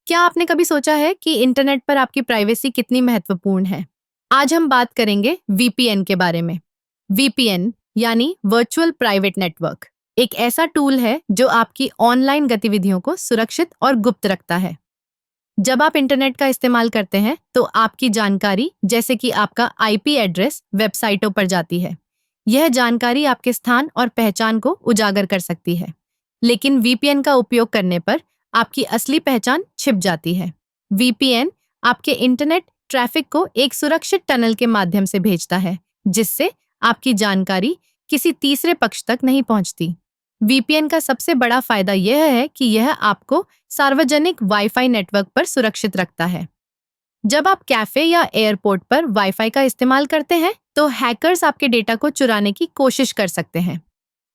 क्या आपने कभी सोचा है कि इंटरनेट पर आपकी प्राइवेसी कितनी महत्वपूर्ण है? आज हम बात करेंगे वीपीएन के बारे में। वीपीएन यानी वर्चुअल प्राइवेट नेटवर्क एक ऐसा टूल है जो आपकी ऑनलाइन गतिविधियों को सुरक्षित और गुप्त रखता है। जब आप इंटरनेट का इस्तेमाल करते हैं तो आपकी जानकारी जैसे कि आपका आईपी एड्रेस वेबसाइटों पर जाती है। यह जानकारी आपके स्थान और पहचान को उजागर कर सकती है। लेकिन वीपीएन का उपयोग करने पर आपकी असली पहचान छिप जाती है। वीपीएन आपके इंटरनेट ट्रैफिक को एक सुरक्षित टनल के माध्यम से भेजता है, जिससे आपकी जानकारी किसी तीसरे पक्ष तक नहीं पहुंचती। वीपीएन का सबसे बड़ा फायदा यह है कि यह आपको सार्वजनिक वाईफाई नेटवर्क पर सुरक्षित रखता है। जब आप कैफे या एयरपोर्ट पर वाईफाई का इस्तेमाल करते हैं, तो हैकर्स आपके डेटा को चुराने की कोशिश कर सकते हैं।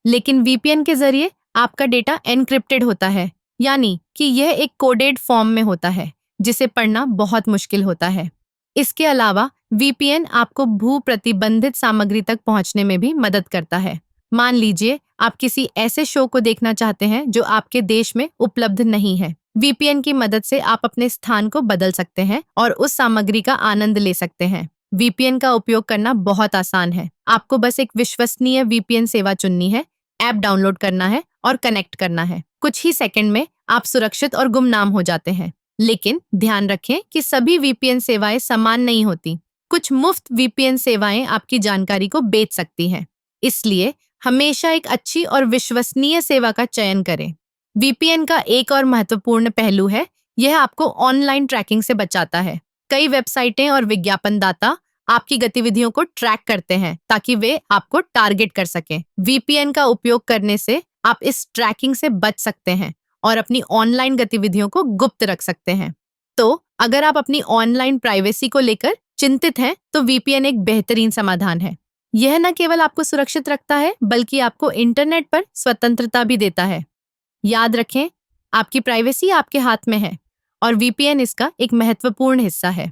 लेकिन वीपीएन के जरिए आपका डेटा एन्क्रिप्टेड होता है, यानी कि यह एक कोडेड फॉर्म में होता है, जिसे पढ़ना बहुत मुश्किल होता है। इसके अलावा वीपीएन आपको भू प्रतिबंधित सामग्री तक पहुंचने में भी मदद करता है। मान लीजिए आप किसी ऐसे शो को देखना चाहते हैं जो आपके देश में उपलब्ध नहीं है। वीपीएन की मदद से आप अपने स्थान को बदल सकते हैं और उस सामग्री का आनंद ले सकते हैं। वीपीएन का उपयोग करना बहुत आसान है। आपको बस एक विश्वसनीय वीपीएन सेवा चुननी है, ऐप डाउनलोड करना है और कनेक्ट करना है। कुछ ही सेकंड में आप सुरक्षित और गुमनाम हो जाते हैं। लेकिन ध्यान रखें कि सभी वीपीएन सेवाएं समान नहीं होती। कुछ मुफ्त वीपीएन सेवाएं आपकी जानकारी को बेच सकती हैं। इसलिए हमेशा एक अच्छी और विश्वसनीय सेवा का चयन करें। वीपीएन का एक और महत्वपूर्ण पहलू है, यह आपको ऑनलाइन ट्रैकिंग से बचाता है। कई वेबसाइटें और विज्ञापनदाता आपकी गतिविधियों को ट्रैक करते हैं ताकि वे आपको टारगेट कर सकें। वीपीएन का उपयोग करने से आप इस ट्रैकिंग से बच सकते हैं और अपनी ऑनलाइन गतिविधियों को गुप्त रख सकते हैं। तो अगर आप अपनी ऑनलाइन प्राइवेसी को लेकर चिंतित हैं, तो वीपीएन एक बेहतरीन समाधान है। यह न केवल आपको सुरक्षित रखता है, बल्कि आपको इंटरनेट पर स्वतंत्रता भी देता है। याद रखें, आपकी प्राइवेसी आपके हाथ में है और वीपीएन इसका एक महत्वपूर्ण हिस्सा है।